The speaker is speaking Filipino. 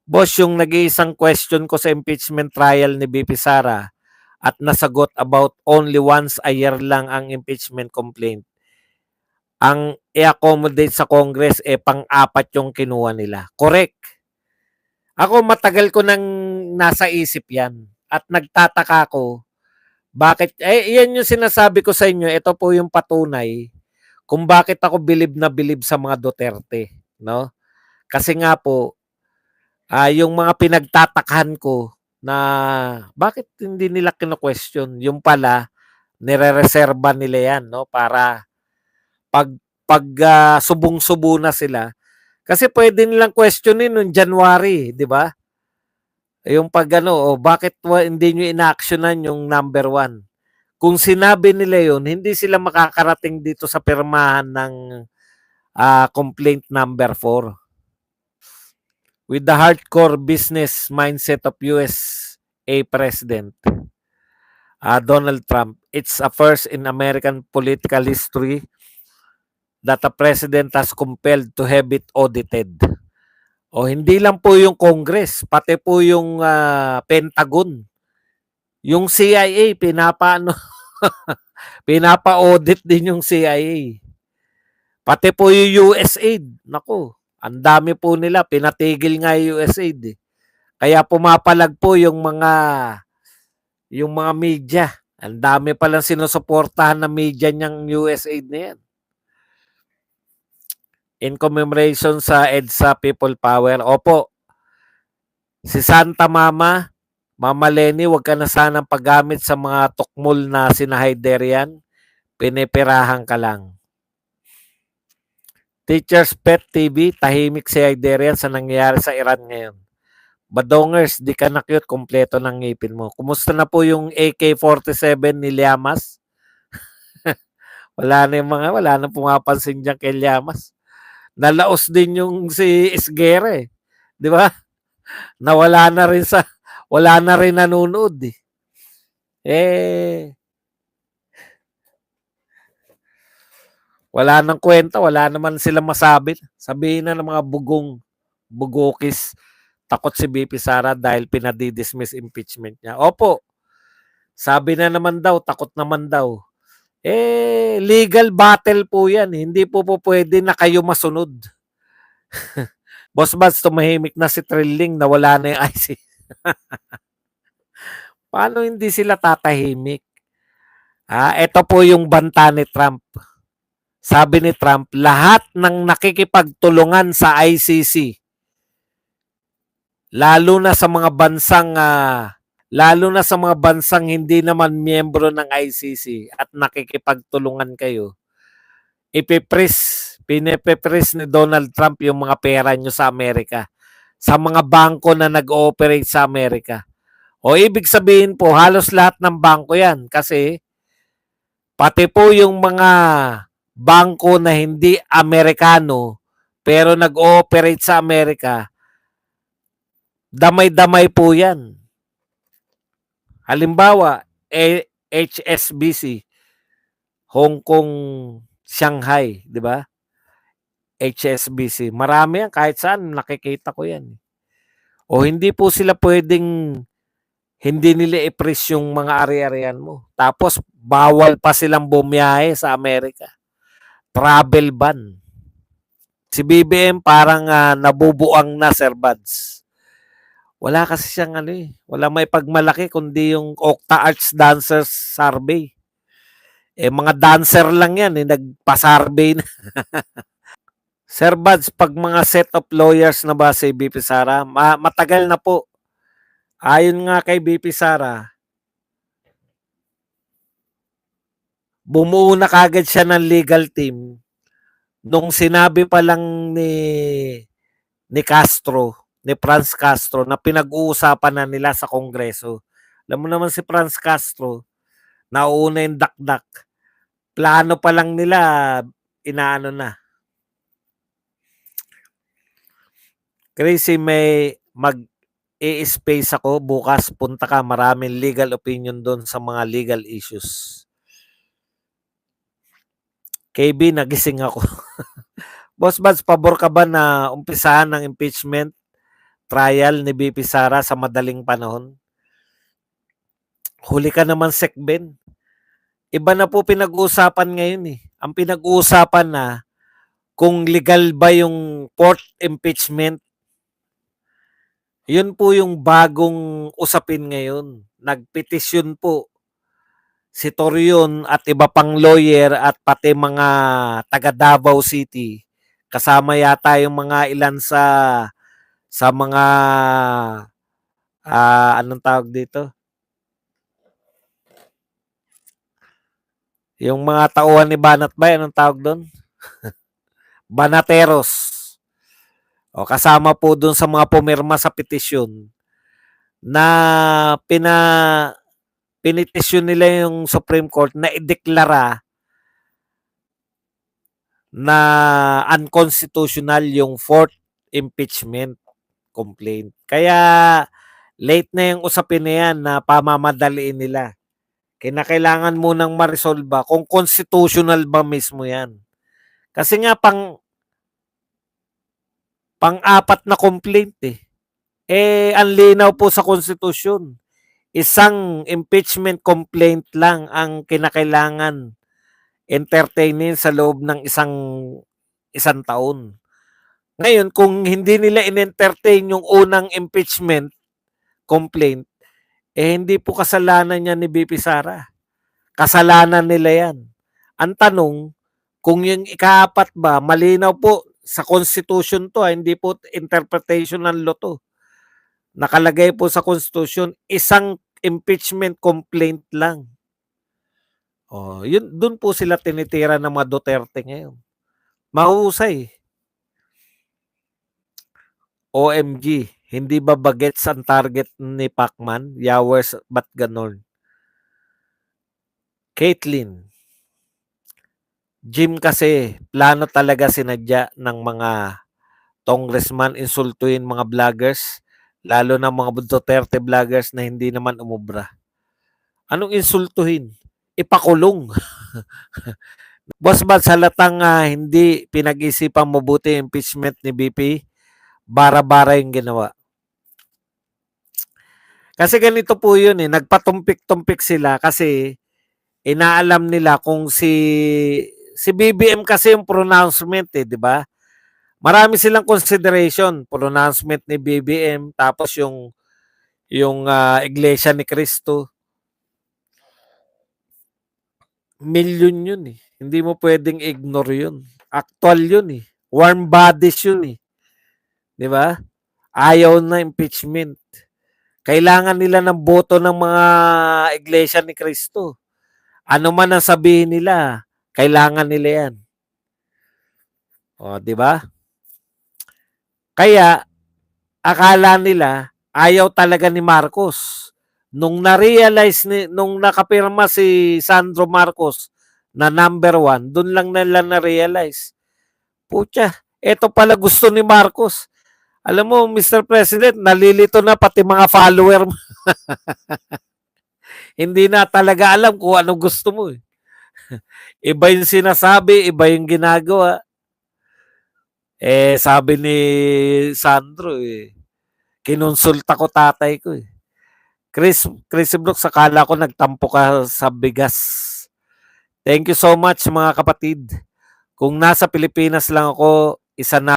Boss, yung nag-iisang question ko sa impeachment trial ni BP Sara at nasagot about only once a year lang ang impeachment complaint. Ang i-accommodate sa Congress pang-apat yung kinuha nila. Correct. Ako matagal ko nang nasa isip 'yan at nagtataka ako bakit yan yung sinasabi ko sa inyo, ito po yung patunay kung bakit ako bilib na bilib sa mga Duterte, no? Kasi nga po yung mga pinagtatakhan ko na bakit hindi nila kino-question, yung pala nirereserba nila yan, no, para pag subong-subo na sila. Kasi pwede nilang questionin noong January, di ba? Yung pag ano, bakit hindi nyo inactionan yung number one? Kung sinabi nila yun, hindi sila makakarating dito sa pirmahan ng complaint number 4. With the hardcore business mindset of USA President Donald Trump, it's a first in American political history that a president has compelled to have it audited. O hindi lang po yung Congress, pati po yung Pentagon. Yung CIA, pinapa-audit din yung CIA. Pati po yung USAID. Naku, ang dami po nila. Pinatigil nga yung USAID. Kaya pumapalag po yung mga media. Ang dami palang sinusuportahan na media niyang USAID na yan. In commemoration sa EDSA People Power. Opo, si Santa Mama, Mama Lenny, wag ka na sanang paggamit sa mga tukmol na sinahayderian. Pinipirahan ka lang. Teacher's Pet TV, tahimik si Hayderian sa nangyayari sa Iran ngayon. Badongers, di ka na cute, kompleto ng ngipin mo. Kumusta na po yung AK-47 ni Llamas? Wala na pumapansin dyan kay Llamas. Nalaos din yung si Isguera eh. Di ba? Wala na rin nanonood eh. Wala nang kwenta, wala naman silang masabi. Sabihin na ng mga bugokis, takot si BP Sara dahil pinadidismiss impeachment niya. Opo, sabi na naman daw, takot naman daw. Legal battle po yan. Hindi po pwede na kayo masunod. Boss Bads, tumahimik na si Trilling na wala na yung IC. Paano hindi sila tatahimik? Ito po yung banta ni Trump. Sabi ni Trump, lahat ng nakikipagtulungan sa ICC, lalo na sa mga bansang hindi naman miyembro ng ICC at nakikipagtulungan kayo, pinipepres ni Donald Trump yung mga pera nyo sa Amerika, sa mga bangko na nag-ooperate sa Amerika. O ibig sabihin po, halos lahat ng bangko yan kasi pati po yung mga bangko na hindi Amerikano pero nag-ooperate sa Amerika, damay-damay po yan. Halimbawa, HSBC, Hong Kong, Shanghai, di ba? HSBC. Marami yan, kahit saan, nakikita ko yan. O hindi po sila pwedeng hindi nila i-press yung mga ari-arian mo. Tapos, bawal pa silang bumiyahe sa Amerika. Travel ban. Si BBM parang nabubuang na, Sir Buds. Wala kasi siyang wala may pagmalaki kundi yung Octa Arts Dancers Survey. Mga dancer lang yan, nagpa-survey na. Sir Buds, pag mga set of lawyers na ba si BP Sara, matagal na po. Ayon nga kay BP Sara, bumuo na kagad siya ng legal team nung sinabi pa lang ni Franz Castro na pinag-uusapan na nila sa Kongreso. Alam mo naman si Franz Castro, nauna yung dakdak. Plano pa lang nila, inaano na. Crazy, may mag-i-space ako bukas, punta ka, maraming legal opinion doon sa mga legal issues. KB, nagising ako. Boss Buds, pabor ka ba na umpisahan ng impeachment trial ni BP Sara sa madaling panahon. Huli ka naman, Sec Ben. Iba na po pinag-uusapan ngayon eh. Ang pinag-uusapan na kung legal ba yung fourth impeachment. Yun po yung bagong usapin ngayon. Nagpetisyon po si Torion at iba pang lawyer at pati mga taga Davao City. Kasama yata yung mga ilan sa mga anong tawag dito? Yung mga tauhan ni Banat ba? Anong tawag doon? Banateros. O kasama po doon sa mga pumirma sa petisyon na pinitisyon nila yung Supreme Court na ideklara na unconstitutional yung fourth impeachment complaint. Kaya late na yung usapin na yan na pamamadaliin nila. Kinakailangan munang ma-resolve kung constitutional ba mismo yan. Kasi nga pang-apat na complaint eh. Ang linaw po sa konstitusyon. Isang impeachment complaint lang ang kinakailangan entertainin sa loob ng isang taon. Ngayon, kung hindi nila in-entertain yung unang impeachment complaint, hindi po kasalanan niya ni BP Sara. Kasalanan nila yan. Ang tanong, kung yung ikaapat ba, malinaw po sa Constitution to, hindi po interpretation ng law to. Nakalagay po sa Constitution, isang impeachment complaint lang. Yun, dun po sila tinitira ng mga Duterte ngayon. Mahusay. OMG, hindi ba bagets ang target ni Pacman? Yowers, ba't ganon? Caitlyn, Jim kasi, plano talaga sinadya ng mga congressman insultuin mga vloggers, lalo na mga Duterte vloggers na hindi naman umubra. Anong insultuhin? Ipakulong. Boss Bats, halatang hindi pinag-isipang mabuti impeachment ni BP, bara-bara yung ginawa. Kasi ganito po yun eh, nagpatumpik-tumpik sila kasi inaalam nila kung si BBM kasi yung pronouncement eh, di ba? Marami silang consideration, pronouncement ni BBM, tapos yung Iglesia ni Cristo. Million yun eh. Hindi mo pwedeng ignore yun. Actual yun eh. Warm bodies yun eh. Di ba? Ayaw na impeachment. Kailangan nila ng boto ng mga Iglesia ni Cristo. Ano man ang sabihin nila, kailangan nila yan. Di ba? Kaya, akala nila, ayaw talaga ni Marcos. Nung nakapirma si Sandro Marcos na number 1, doon lang nila na-realize. Pucha, eto pala gusto ni Marcos. Alam mo, Mr. President, nalilito na pati mga follower mo. Hindi na talaga alam kung anong gusto mo. Iba yung sinasabi, iba yung ginagawa. Sabi ni Sandro, kinonsulta ko tatay ko. Chris Brooks, akala ko nagtampo ka sa bigas. Thank you so much mga kapatid. Kung nasa Pilipinas lang ako, isa na